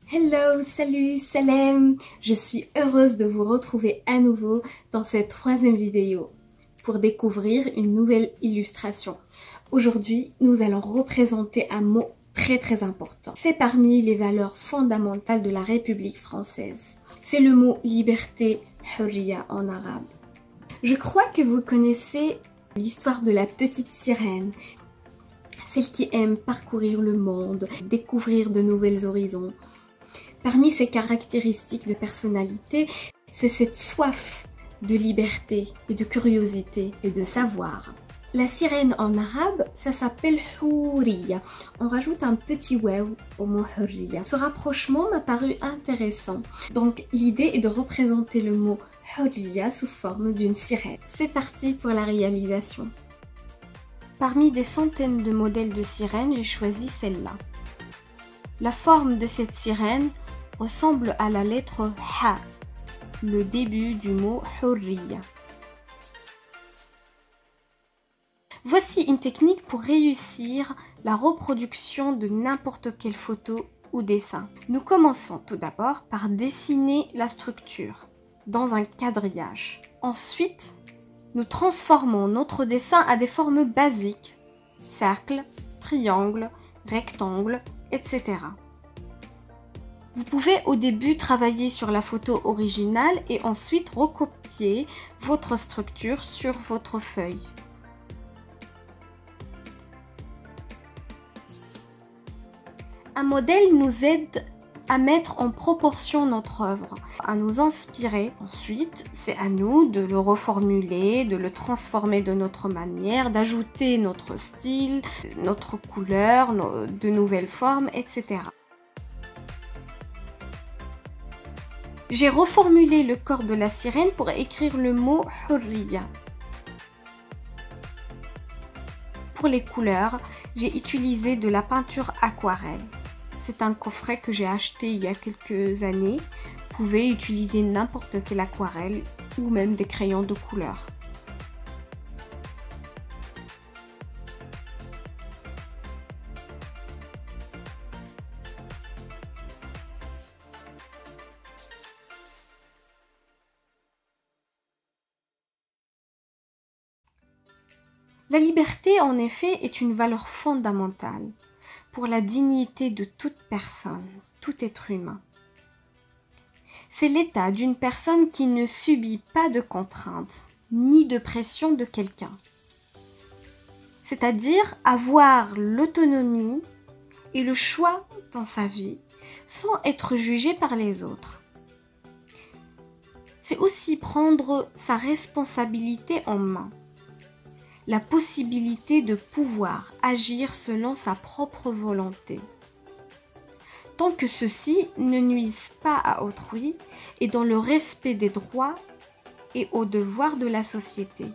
Hello, salut, salam. Je suis heureuse de vous retrouver à nouveau dans cette troisième vidéo pour découvrir une nouvelle illustration. Aujourd'hui, nous allons représenter un mot très important. C'est parmi les valeurs fondamentales de la République française. C'est le mot liberté, hurriya en arabe. Je crois que vous connaissez l'histoire de la petite sirène, celle qui aime parcourir le monde, découvrir de nouveaux horizons. Parmi ses caractéristiques de personnalité, c'est cette soif de liberté et de curiosité et de savoir. La sirène en arabe, ça s'appelle hurriya. On rajoute un petit waw au mot hurriya. Ce rapprochement m'a paru intéressant. Donc l'idée est de représenter le mot hurriya sous forme d'une sirène. C'est parti pour la réalisation. Parmi des centaines de modèles de sirènes, j'ai choisi celle-là. La forme de cette sirène ressemble à la lettre Ha, le début du mot hurriya. Voici une technique pour réussir la reproduction de n'importe quelle photo ou dessin. Nous commençons tout d'abord par dessiner la structure dans un quadrillage. Ensuite, nous transformons notre dessin à des formes basiques, cercle, triangle, rectangle, etc. Vous pouvez au début travailler sur la photo originale et ensuite recopier votre structure sur votre feuille. Un modèle nous aide à mettre en proportion notre œuvre, à nous inspirer. Ensuite, c'est à nous de le reformuler, de le transformer de notre manière, d'ajouter notre style, notre couleur, de nouvelles formes, etc. J'ai reformulé le corps de la sirène pour écrire le mot hurriya. Pour les couleurs, j'ai utilisé de la peinture aquarelle. C'est un coffret que j'ai acheté il y a quelques années. Vous pouvez utiliser n'importe quelle aquarelle ou même des crayons de couleur. La liberté, en effet, est une valeur fondamentale pour la dignité de toute personne, tout être humain. C'est l'état d'une personne qui ne subit pas de contraintes ni de pression de quelqu'un. C'est-à-dire avoir l'autonomie et le choix dans sa vie sans être jugé par les autres. C'est aussi prendre sa responsabilité en main. La possibilité de pouvoir agir selon sa propre volonté, tant que ceux-ci ne nuisent pas à autrui et dans le respect des droits et aux devoirs de la société.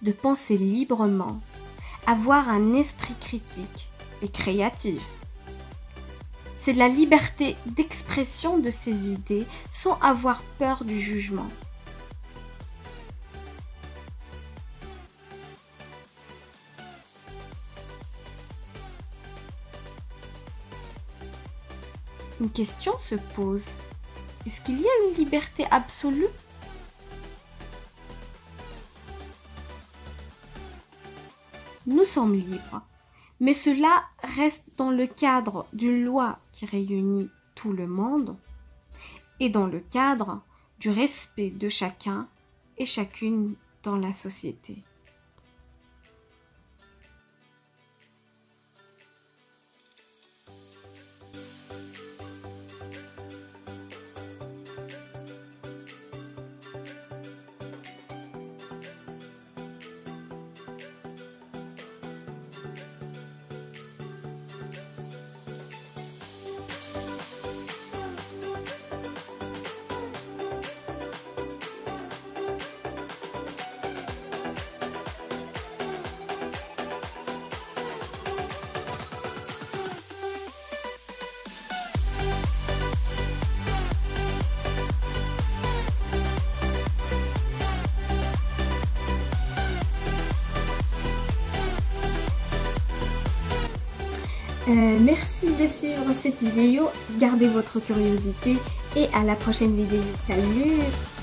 De penser librement, avoir un esprit critique et créatif. C'est la liberté d'expression de ses idées sans avoir peur du jugement. Une question se pose. Est-ce qu'il y a une liberté absolue? Nous sommes libres, mais cela reste dans le cadre d'une loi qui réunit tout le monde et dans le cadre du respect de chacun et chacune dans la société. Merci de suivre cette vidéo, gardez votre curiosité et à la prochaine vidéo. Salut!